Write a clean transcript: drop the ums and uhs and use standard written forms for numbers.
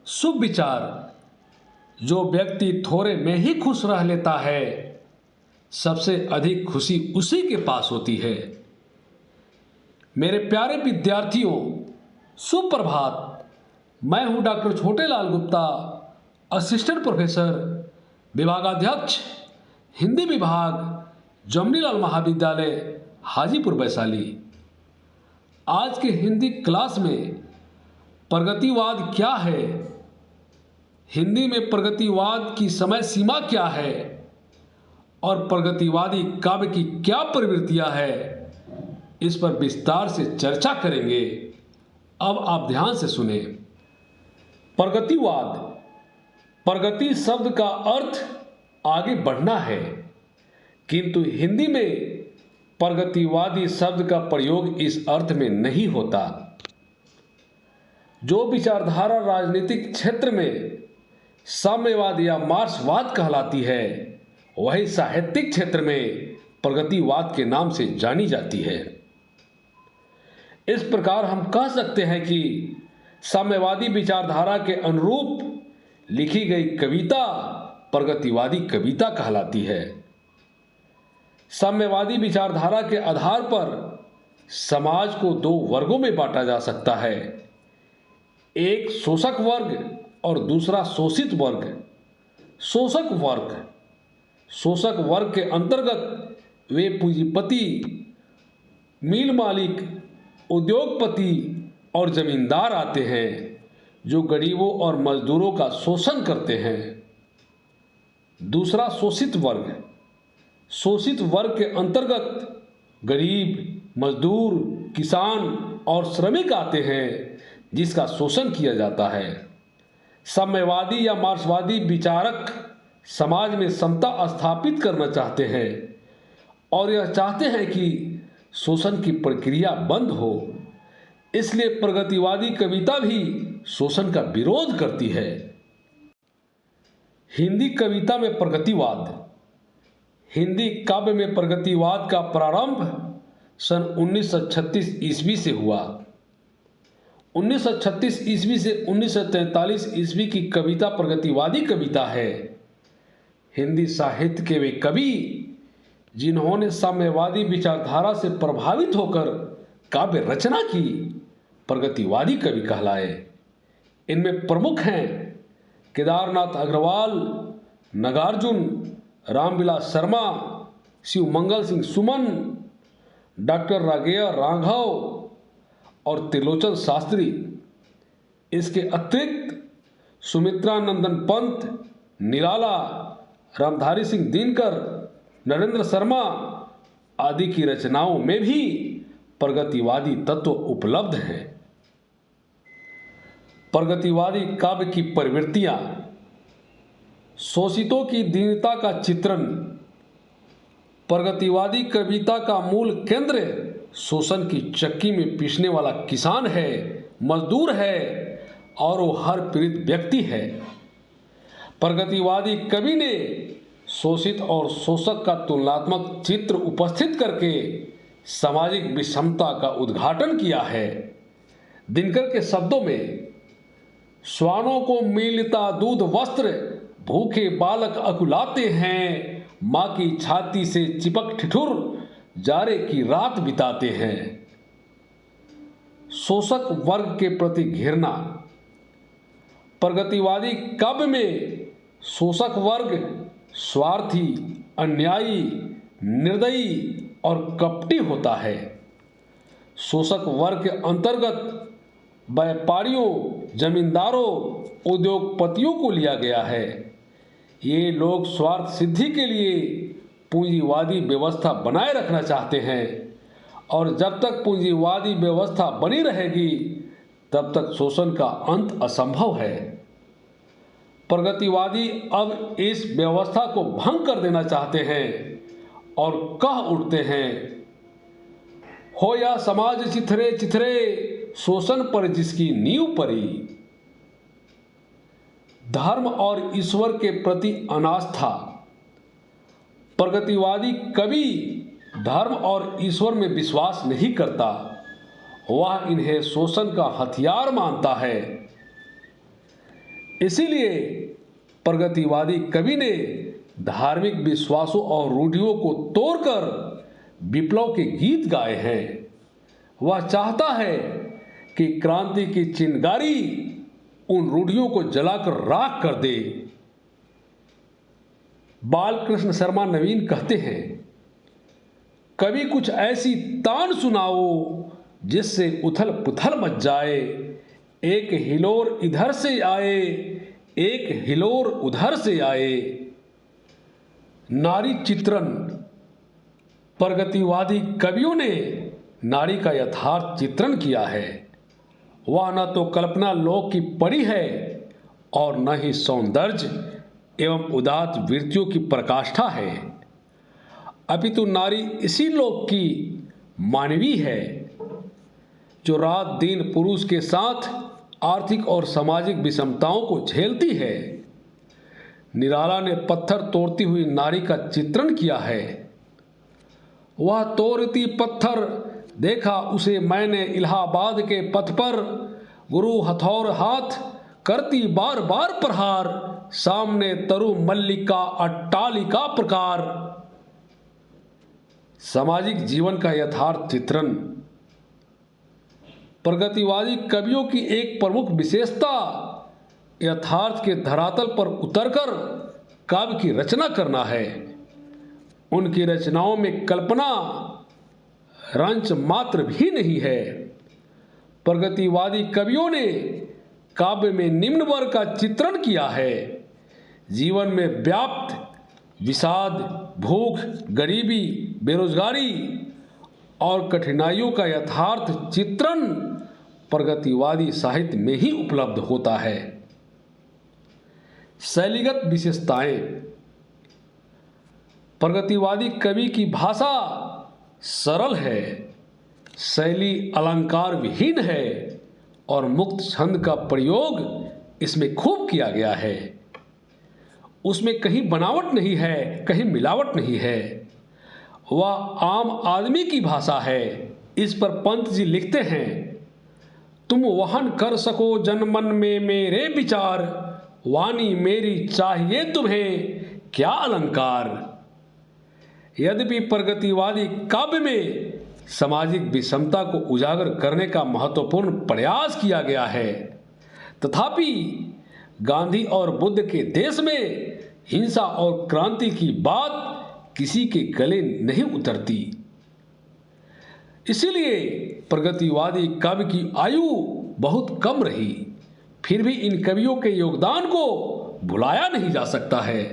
शुभ विचार। जो व्यक्ति थोड़े में ही खुश रह लेता है, सबसे अधिक खुशी उसी के पास होती है। मेरे प्यारे विद्यार्थियों, सुप्रभात। मैं हूं doctor Chhotelal Gupta, assistant professor, विभागाध्यक्ष, हिंदी विभाग, जमनीलाल महाविद्यालय, हाजीपुर वैशाली। आज के हिंदी क्लास में प्रगतिवाद क्या है, हिंदी में प्रगतिवाद की समय सीमा क्या है और प्रगतिवादी काव्य की क्या प्रवृत्तियां हैं, इस पर विस्तार से चर्चा करेंगे। अब आप ध्यान से सुने। प्रगतिवाद, प्रगति शब्द का अर्थ आगे बढ़ना है, किंतु हिंदी में प्रगतिवादी शब्द का प्रयोग इस अर्थ में नहीं होता। जो विचारधारा राजनीतिक क्षेत्र में साम्यवाद या मार्क्सवाद कहलाती है, वही साहित्यिक क्षेत्र में प्रगतिवाद के नाम से जानी जाती है। इस प्रकार हम कह सकते हैं कि साम्यवादी विचारधारा के अनुरूप लिखी गई कविता प्रगतिवादी कविता कहलाती है। साम्यवादी विचारधारा के आधार पर समाज को दो वर्गों में बांटा जा सकता है, एक शोषक वर्ग और दूसरा शोषित वर्ग। शोषक वर्ग के अंतर्गत वे पूंजीपति, मिल मालिक, उद्योगपति और जमींदार आते हैं, जो गरीबों और मजदूरों का शोषण करते हैं। दूसरा शोषित वर्ग के अंतर्गत गरीब, मजदूर, किसान और श्रमिक आते हैं, जिसका शोषण किया जाता है। साम्यवादी या मार्क्सवादी विचारक समाज में समता स्थापित करना चाहते हैं और यह चाहते हैं कि शोषण की प्रक्रिया बंद हो। इसलिए प्रगतिवादी कविता भी शोषण का विरोध करती है। हिंदी कविता में प्रगतिवाद, हिंदी काव्य में प्रगतिवाद का प्रारंभ सन 1936 ईस्वी से हुआ। 1936 ईस्वी से 1943 ईस्वी की कविता प्रगतिवादी कविता है। हिंदी साहित्य के वे कवि जिन्होंने साम्यवादी विचारधारा से प्रभावित होकर काव्य रचना की, प्रगतिवादी कवि कहलाए। इनमें प्रमुख हैं केदारनाथ अग्रवाल, नागार्जुन, रामविलास शर्मा, शिवमंगल सिंह सुमन, डॉक्टर राघेय राघव और त्रिलोचन शास्त्री। इसके अतिरिक्त सुमित्रा नंदन पंत, निराला, रामधारी सिंह दिनकर, नरेंद्र शर्मा आदि की रचनाओं में भी प्रगतिवादी तत्व उपलब्ध हैं। प्रगतिवादी काव्य की प्रवृत्तियां, शोषितों की दीनता का चित्रण। प्रगतिवादी कविता का मूल केंद्र शोषण की चक्की में पीसने वाला किसान है, मजदूर है और वो हर पीड़ित व्यक्ति है। प्रगतिवादी कवि ने शोषित और शोषक का तुलनात्मक चित्र उपस्थित करके सामाजिक विषमता का उद्घाटन किया है। दिनकर के शब्दों में, श्वानों को मिलता दूध वस्त्र, भूखे बालक अकुलाते हैं, माँ की छाती से चिपक ठिठुर जाड़े की रात बिताते हैं। शोषक वर्ग के प्रति घृणा। प्रगतिवादी काव्य में शोषक वर्ग स्वार्थी, अन्यायी, निर्दयी और कपटी होता है। शोषक वर्ग के अंतर्गत व्यापारियों, जमींदारों, उद्योगपतियों को लिया गया है। ये लोग स्वार्थ सिद्धि के लिए पूंजीवादी व्यवस्था बनाए रखना चाहते हैं और जब तक पूंजीवादी व्यवस्था बनी रहेगी, तब तक शोषण का अंत असंभव है। प्रगतिवादी अब इस व्यवस्था को भंग कर देना चाहते हैं और कह उठते हैं, हो या समाज चिथरे चिथरे, शोषण पर जिसकी नींव पड़ी। धर्म और ईश्वर के प्रति अनास्था। प्रगतिवादी कवि धर्म और ईश्वर में विश्वास नहीं करता, वह इन्हें शोषण का हथियार मानता है। इसीलिए प्रगतिवादी कवि ने धार्मिक विश्वासों और रूढ़ियों को तोड़कर विप्लव के गीत गाए हैं। वह चाहता है कि क्रांति की चिंगारी उन रूढ़ियों को जलाकर राख कर दे। बालकृष्ण शर्मा नवीन कहते हैं, कभी कुछ ऐसी तान सुनाओ जिससे उथल पुथल मच जाए, एक हिलोर इधर से आए, एक हिलोर उधर से आए। नारी चित्रण। प्रगतिवादी कवियों ने नारी का यथार्थ चित्रण किया है। वह न तो कल्पना लोक की परी है और न ही सौंदर्य एवं उदात्त वृत्तियों की प्रकाष्ठा है, अपितु नारी इसी लोक की मानवी है जो रात दिन पुरुष के साथ आर्थिक और सामाजिक विषमताओं को झेलती है। निराला ने पत्थर तोड़ती हुई नारी का चित्रण किया है। वह तोड़ती पत्थर देखा उसे मैंने इलाहाबाद के पथ पर, गुरु हथौर हाथ करती बार बार प्रहार, सामने तरु मल्लिका अट्टालिका प्रकार। सामाजिक जीवन का यथार्थ चित्रण। प्रगतिवादी कवियों की एक प्रमुख विशेषता यथार्थ के धरातल पर उतरकर काव्य की रचना करना है। उनकी रचनाओं में कल्पना रंच मात्र भी नहीं है। प्रगतिवादी कवियों ने काव्य में निम्न वर्ग का चित्रण किया है। जीवन में व्याप्त विषाद, भूख, गरीबी, बेरोजगारी और कठिनाइयों का यथार्थ चित्रण प्रगतिवादी साहित्य में ही उपलब्ध होता है। शैलीगत विशेषताएं। प्रगतिवादी कवि की भाषा सरल है, शैली अलंकार विहीन है और मुक्त छंद का प्रयोग इसमें खूब किया गया है। उसमें कहीं बनावट नहीं है, कहीं मिलावट नहीं है। वह आम आदमी की भाषा है। इस पर पंत जी लिखते हैं, तुम वहन कर सको जन मन में मेरे विचार, वाणी मेरी चाहिए तुम्हें क्या अलंकार। यद्यपि प्रगतिवादी काव्य में सामाजिक विषमता को उजागर करने का महत्वपूर्ण प्रयास किया गया है, तथापि गांधी और बुद्ध के देश में हिंसा और क्रांति की बात किसी के गले नहीं उतरती। इसीलिए प्रगतिवादी काव्य की आयु बहुत कम रही। फिर भी इन कवियों के योगदान को भुलाया नहीं जा सकता है।